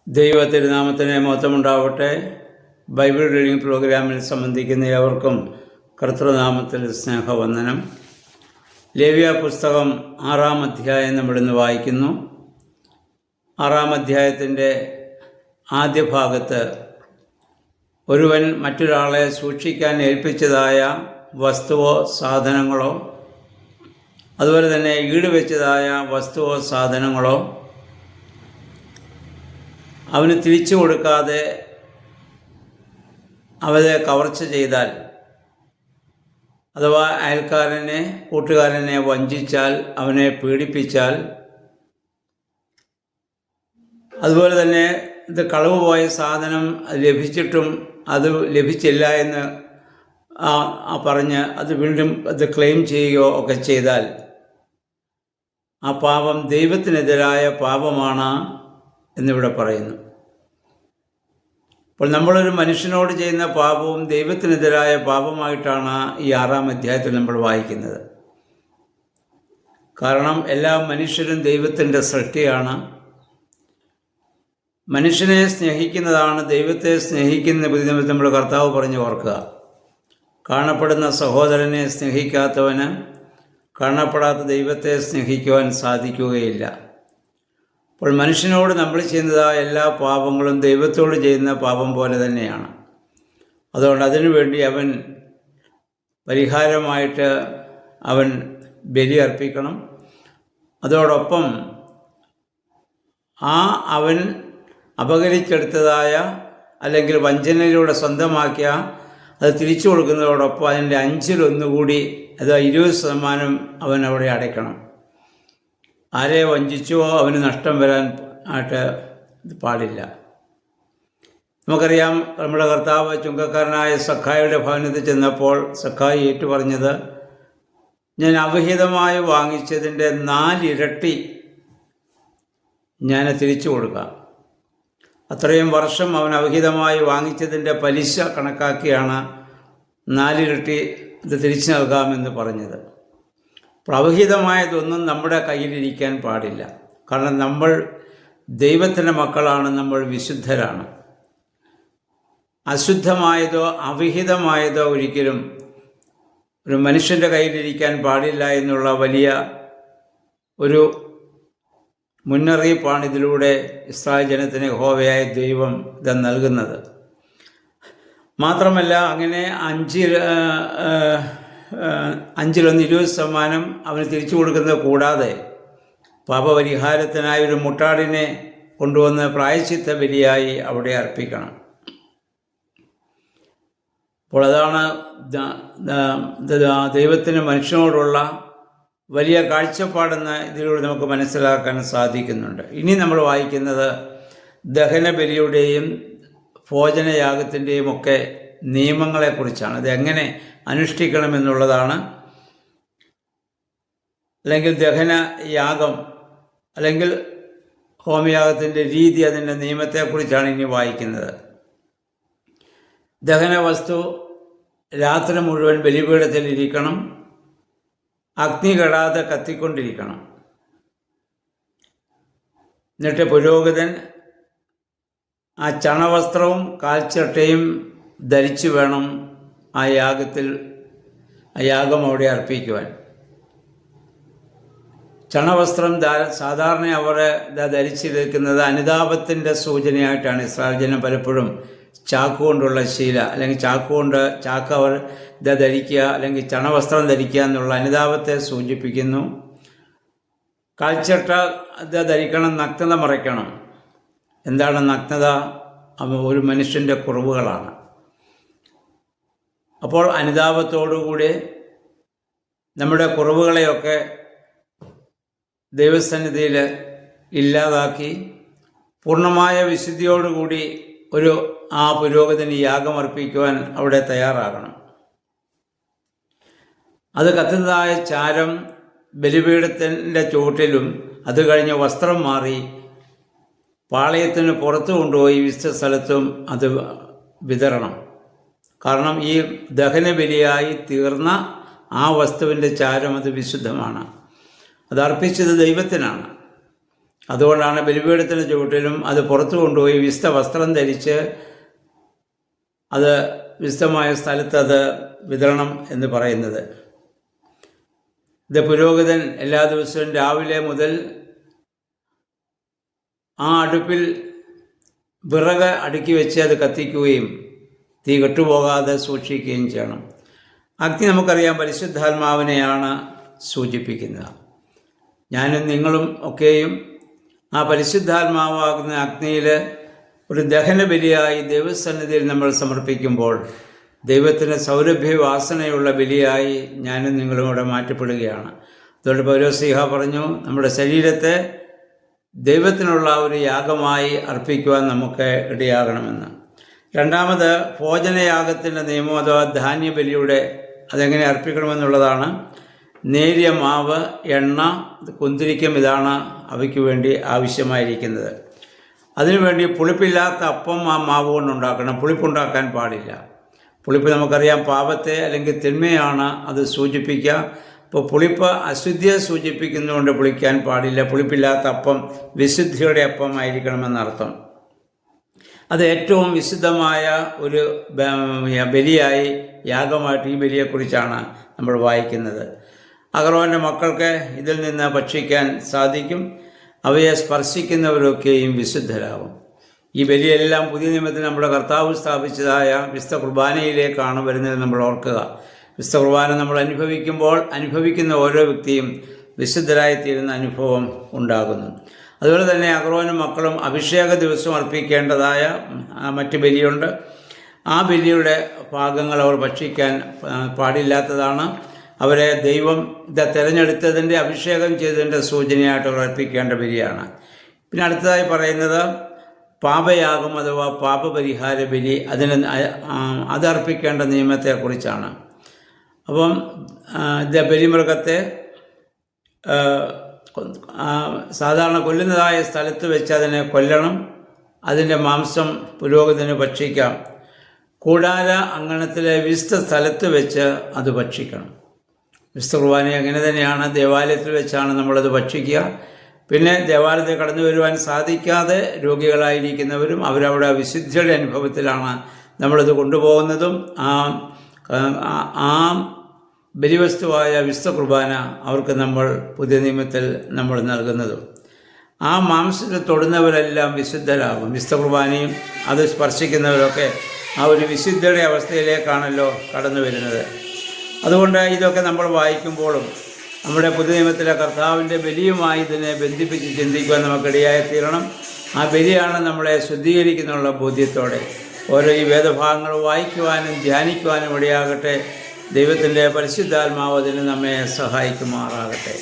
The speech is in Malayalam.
ദൈവത്തിരുനാമത്തിന് മഹത്വമുണ്ടാവട്ടെ. ബൈബിൾ റീഡിംഗ് പ്രോഗ്രാമിൽ സംബന്ധിക്കുന്ന ഏവർക്കും കർത്തൃനാമത്തിൽ സ്നേഹവന്ദനം. ലേവ്യ പുസ്തകം 6-ാം അധ്യായം നമ്മളിന്ന് വായിക്കുന്നു. 6-ാം അധ്യായത്തിൻ്റെ ആദ്യ ഭാഗത്ത് ഒരുവൻ മറ്റൊരാളെ സൂക്ഷിക്കാൻ ഏൽപ്പിച്ചതായ വസ്തുവോ സാധനങ്ങളോ അതുപോലെ തന്നെ ഈടുവെച്ചതായ വസ്തുവോ സാധനങ്ങളോ അവന് തിരിച്ചു കൊടുക്കാതെ അവരെ കവർച്ച ചെയ്താൽ, അഥവാ അയൽക്കാരനെ കൂട്ടുകാരനെ വഞ്ചിച്ചാൽ, അവനെ പീഡിപ്പിച്ചാൽ, അതുപോലെ തന്നെ ഇത് കളവ് പോയ സാധനം ലഭിച്ചിട്ടും അത് ലഭിച്ചില്ല എന്ന് പറഞ്ഞ് അത് വീണ്ടും അത് ക്ലെയിം ചെയ്യുകയോ ഒക്കെ ചെയ്താൽ ആ പാപം ദൈവത്തിനെതിരായ പാപമാണ് എന്നിവിടെ പറയുന്നു. അപ്പോൾ നമ്മളൊരു മനുഷ്യനോട് ചെയ്യുന്ന പാപവും ദൈവത്തിനെതിരായ പാപമായിട്ടാണ് ഈ 6-ാം അധ്യായത്തിൽ നമ്മൾ വായിക്കുന്നത്. കാരണം എല്ലാ മനുഷ്യരും ദൈവത്തിൻ്റെ സൃഷ്ടിയാണ്. മനുഷ്യനെ സ്നേഹിക്കുന്നതാണ് ദൈവത്തെ സ്നേഹിക്കുന്ന വിധം നമ്മൾ കർത്താവ് പറഞ്ഞ് ഓർക്കുക. കാണപ്പെടുന്ന സഹോദരനെ സ്നേഹിക്കാത്തവന് കാണപ്പെടാത്ത ദൈവത്തെ സ്നേഹിക്കുവാൻ സാധിക്കുകയില്ല. അപ്പോൾ മനുഷ്യനോട് നമ്മൾ ചെയ്യുന്നതായ എല്ലാ പാപങ്ങളും ദൈവത്തോട് ചെയ്യുന്ന പാപം പോലെ തന്നെയാണ്. അതുകൊണ്ട് അതിനുവേണ്ടി അവൻ പരിഹാരമായിട്ട് അവൻ ബലി അർപ്പിക്കണം. അതോടൊപ്പം അവൻ അപഹരിച്ചെടുത്തതായ അല്ലെങ്കിൽ വഞ്ചനയിലൂടെ സ്വന്തമാക്കിയ അത് തിരിച്ചു കൊടുക്കുന്നതോടൊപ്പം അതിൻ്റെ 5-1 കൂടി, അത് 20% അവൻ അവിടെ അടയ്ക്കണം. ആരെ വഞ്ചിച്ചോ അവന് നഷ്ടം വരാൻ ആയിട്ട് പാടില്ല. നമുക്കറിയാം, നമ്മുടെ കർത്താവ് ചുങ്കക്കാരനായ സഖായിയുടെ ഭവനത്തിൽ ചെന്നപ്പോൾ സഖായി ഏറ്റു പറഞ്ഞത്, ഞാൻ അവിഹിതമായി വാങ്ങിച്ചതിൻ്റെ 4 ഇരട്ടി ഞാൻ തിരിച്ചു കൊടുക്കാം. അത്രയും വർഷം അവൻ അവിഹിതമായി വാങ്ങിച്ചതിൻ്റെ പലിശ കണക്കാക്കിയാണ് 4 ഇരട്ടി ഇത് തിരിച്ചു നൽകാമെന്ന് പറഞ്ഞത്. അവിഹിതമായതൊന്നും നമ്മുടെ കയ്യിലിരിക്കാൻ പാടില്ല. കാരണം നമ്മൾ ദൈവത്തിൻ്റെ മക്കളാണ്, നമ്മൾ വിശുദ്ധരാണ്. അശുദ്ധമായതോ അവിഹിതമായതോ ഒരിക്കലും ഒരു മനുഷ്യൻ്റെ കയ്യിലിരിക്കാൻ പാടില്ല എന്നുള്ള വലിയ ഒരു മുന്നറിയിപ്പാണ് ഇതിലൂടെ ഇസ്രായേൽ ജനത്തിന് യഹോവയായ ദൈവം ഇത് നൽകുന്നത്. മാത്രമല്ല, അങ്ങനെ 5-1 20% അവന് തിരിച്ചു കൊടുക്കുന്നത് കൂടാതെ പാപപരിഹാരത്തിനായി ഒരു മുട്ടാടിനെ കൊണ്ടുവന്ന് പ്രായശ്ചിത്ത ബലിയായി അവിടെ അർപ്പിക്കണം. അപ്പോൾ അതാണ് ദൈവത്തിന് മനുഷ്യനോടുള്ള വലിയ കാഴ്ചപ്പാടെന്ന് ഇതിലൂടെ നമുക്ക് മനസ്സിലാക്കാൻ സാധിക്കുന്നുണ്ട്. ഇനി നമ്മൾ വായിക്കുന്നത് ദഹനബലിയുടെയും ഭോജനയാഗത്തിൻ്റെയും ഒക്കെ നിയമങ്ങളെക്കുറിച്ചാണ്. അതെങ്ങനെ അനുഷ്ഠിക്കണമെന്നുള്ളതാണ്. അല്ലെങ്കിൽ ദഹനയാഗം അല്ലെങ്കിൽ ഹോമയാഗത്തിൻ്റെ രീതി, അതിൻ്റെ നിയമത്തെക്കുറിച്ചാണ് ഇനി വായിക്കുന്നത്. ദഹന വസ്തു രാത്രി മുഴുവൻ ബലിപീഠത്തിൽ ഇരിക്കണം. അഗ്നി കെടാതെ കത്തിക്കൊണ്ടിരിക്കണം. എന്നിട്ട് പുരോഹിതൻ ആ ചണവസ്ത്രവും കാൽച്ചട്ടയും ധരിച്ചു വേണം ആ യാഗം അവിടെ അർപ്പിക്കുവാൻ. ചണവസ്ത്രം സാധാരണ അവർ ധരിച്ചിരിക്കുന്നത് അനുതാപത്തിൻ്റെ സൂചനയായിട്ടാണ്. ഇസ്രായേൽ ജനം പലപ്പോഴും ചാക്കുകൊണ്ടുള്ള ശീല, അല്ലെങ്കിൽ ചാക്ക് അവർ ധരിക്കുക, അല്ലെങ്കിൽ ചണവസ്ത്രം ധരിക്കുക എന്നുള്ള അനുതാപത്തെ സൂചിപ്പിക്കുന്നു. കാൽച്ചട്ട ധരിക്കണം, നഗ്നത മറയ്ക്കണം. എന്താണ് നഗ്നത? ഒരു മനുഷ്യൻ്റെ കുറവുകളാണ്. അപ്പോൾ അനുതാപത്തോടുകൂടി നമ്മുടെ കുറവുകളെയൊക്കെ ദൈവസന്നിധിയിൽ ഇല്ലാതാക്കി പൂർണ്ണമായ വിശുദ്ധിയോടുകൂടി ആ പുരോഹിതന് യാഗം അർപ്പിക്കുവാൻ അവിടെ തയ്യാറാകണം. അത് കത്തുന്നതായ ചാരം ബലിപീഠത്തിൻ്റെ ചുവട്ടിലും അത് കഴിഞ്ഞ് വസ്ത്രം മാറി പാളയത്തിന് പുറത്തു കൊണ്ടുപോയി വിശുദ്ധ സ്ഥലത്തും അത് വിതരണം. കാരണം ഈ ദഹനബലിയായി തീർന്ന ആ വസ്തുവിൻ്റെ ചാരം അത് വിശുദ്ധമാണ്. അത് അർപ്പിച്ചത് ദൈവത്തിനാണ്. അതുകൊണ്ടാണ് ബലിപീഠത്തിന് ചുവട്ടിലും അത് പുറത്തു കൊണ്ടുപോയി വിശുദ്ധ വസ്ത്രം ധരിച്ച് അത് വിശുദ്ധമായ സ്ഥലത്ത് അത് വിതരണം എന്ന് പറയുന്നത്. ഇത് പുരോഹിതൻ എല്ലാ ദിവസവും രാവിലെ മുതൽ ആ അടുപ്പിൽ വിറക് അടുക്കി വെച്ച് അത് കത്തിക്കുകയും തീ കെട്ടുപോകാതെ സൂക്ഷിക്കുകയും ചെയ്യണം. അഗ്നി നമുക്കറിയാം പരിശുദ്ധാത്മാവിനെയാണ് സൂചിപ്പിക്കുന്നത്. ഞാനും നിങ്ങളും ഒക്കെയും ആ പരിശുദ്ധാത്മാവാകുന്ന അഗ്നിയിൽ ഒരു ദഹനബലിയായി ദൈവസന്നിധിയിൽ നമ്മൾ സമർപ്പിക്കുമ്പോൾ ദൈവത്തിന് സൗരഭ്യവാസനയുള്ള ബലിയായി ഞാനും നിങ്ങളും ഇവിടെ മാറ്റപ്പെടുകയാണ്. അതുകൊണ്ട് പൗലോസ്ലീഹ പറഞ്ഞു, നമ്മുടെ ശരീരത്തെ ദൈവത്തിനുള്ള ഒരു യാഗമായി അർപ്പിക്കുവാൻ നമുക്ക് ഇടയാകണമെന്ന്. രണ്ടാമത് ഭോജനയാഗത്തിൻ്റെ നിയമം അഥവാ ധാന്യബലിയുടെ അതെങ്ങനെ അർപ്പിക്കണമെന്നുള്ളതാണ്. നേരിയ മാവ്, എണ്ണ, കുന്തിരിക്കം ഇതാണ് അവയ്ക്ക് വേണ്ടി ആവശ്യമായിരിക്കുന്നത്. അതിനുവേണ്ടി പുളിപ്പില്ലാത്ത അപ്പം ആ മാവ് കൊണ്ടുണ്ടാക്കണം. പുളിപ്പുണ്ടാക്കാൻ പാടില്ല. പുളിപ്പ് നമുക്കറിയാം പാപത്തെ അല്ലെങ്കിൽ തിന്മയാണ് അത് സൂചിപ്പിക്കുക. ഇപ്പോൾ പുളിപ്പ് അശുദ്ധിയെ സൂചിപ്പിക്കുന്നതുകൊണ്ട് പുളിക്കാൻ പാടില്ല. പുളിപ്പില്ലാത്ത അപ്പം വിശുദ്ധിയുടെ അപ്പം ആയിരിക്കണമെന്നർത്ഥം. അത് ഏറ്റവും വിശുദ്ധമായ ഒരു ബലിയായി യാഗമായിട്ട് ഈ ബലിയെക്കുറിച്ചാണ് നമ്മൾ വായിക്കുന്നത്. അഹറോന്റെ മക്കൾക്ക് ഇതിൽ നിന്ന് ഭക്ഷിക്കാൻ സാധിക്കും. അവയെ സ്പർശിക്കുന്നവരൊക്കെയും വിശുദ്ധരാകും. ഈ ബലിയെല്ലാം പുതിയ നിയമത്തിൽ നമ്മുടെ കർത്താവ് സ്ഥാപിച്ചതായ വിശുദ്ധ കുർബാനയിലേക്കാണ് വരുന്നത് നമ്മൾ ഓർക്കുക. വിശുദ്ധ കുർബാന നമ്മൾ അനുഭവിക്കുന്ന ഓരോ വ്യക്തിയും വിശുദ്ധരായിത്തീരുന്ന അനുഭവം ഉണ്ടാകുന്നു. അതുപോലെ തന്നെ അഹറോനും മക്കളും അഭിഷേക ദിവസം അർപ്പിക്കേണ്ടതായ മറ്റ് ബലിയുണ്ട്. ആ ബലിയുടെ ഭാഗങ്ങൾ അവർ ഭക്ഷിക്കാൻ പാടില്ലാത്തതാണ്. അവരെ ദൈവം തിരഞ്ഞെടുത്തതിൻ്റെ അഭിഷേകം ചെയ്തതിൻ്റെ സൂചനയായിട്ട് അവർ അർപ്പിക്കേണ്ട ബലിയാണ്. പിന്നെ അടുത്തതായി പറയുന്നത് പാപയാഗം അഥവാ പാപപരിഹാര ബലി, അത് അർപ്പിക്കേണ്ട നിയമത്തെക്കുറിച്ചാണ്. അപ്പം ബലിമൃഗത്തെ സാധാരണ കൊല്ലുന്നതായ സ്ഥലത്ത് വെച്ച് അതിനെ കൊല്ലണം. അതിൻ്റെ മാംസം പുരോഹിതന് ഭക്ഷിക്കാം. കൂടാര അങ്കണത്തിലെ വിശുദ്ധ സ്ഥലത്ത് വെച്ച് അത് ഭക്ഷിക്കണം. വിശുദ്ധ കുർബാന അങ്ങനെ തന്നെയാണ്. ദേവാലയത്തിൽ വെച്ചാണ് നമ്മളത് ഭക്ഷിക്കുക. പിന്നെ ദേവാലയത്തിൽ കടന്നു വരുവാൻ സാധിക്കാതെ രോഗികളായിരിക്കുന്നവരും അവരവിടെ വിശുദ്ധിയുടെ അനുഭവത്തിലാണ് നമ്മളിത് കൊണ്ടുപോകുന്നതും ആ ബലിവസ്തുവായ വിശുദ്ധ കുർബാന അവർക്ക് നമ്മൾ പുതിയ നിയമത്തിൽ നമ്മൾ നൽകുന്നതും. ആ മാംസത്തിൽ തൊടുന്നവരെല്ലാം വിശുദ്ധരാകും. വിശുദ്ധ കുർബാനയും അത് സ്പർശിക്കുന്നവരൊക്കെ ആ ഒരു വിശുദ്ധിയുടെ അവസ്ഥയിലേക്കാണല്ലോ കടന്നു വരുന്നത്. അതുകൊണ്ട് ഇതൊക്കെ നമ്മൾ വായിക്കുമ്പോഴും നമ്മുടെ പുതിയ നിയമത്തിലെ കർത്താവിൻ്റെ ബലിയുമായി ഇതിനെ ബന്ധിപ്പിച്ച് ചിന്തിക്കുവാൻ നമുക്കിടയായി തീരണം. ആ ബലിയാണ് നമ്മളെ ശുദ്ധീകരിക്കുന്നുള്ള ബോധ്യത്തോടെ ഓരോ ഈ വേദഭാഗങ്ങൾ വായിക്കുവാനും ധ്യാനിക്കുവാനും ഇടയാകട്ടെ. ദൈവത്തിൻ്റെ പരിശുദ്ധാത്മാവ് അതിന് നമ്മെ സഹായിക്കുമാറാകട്ടെ.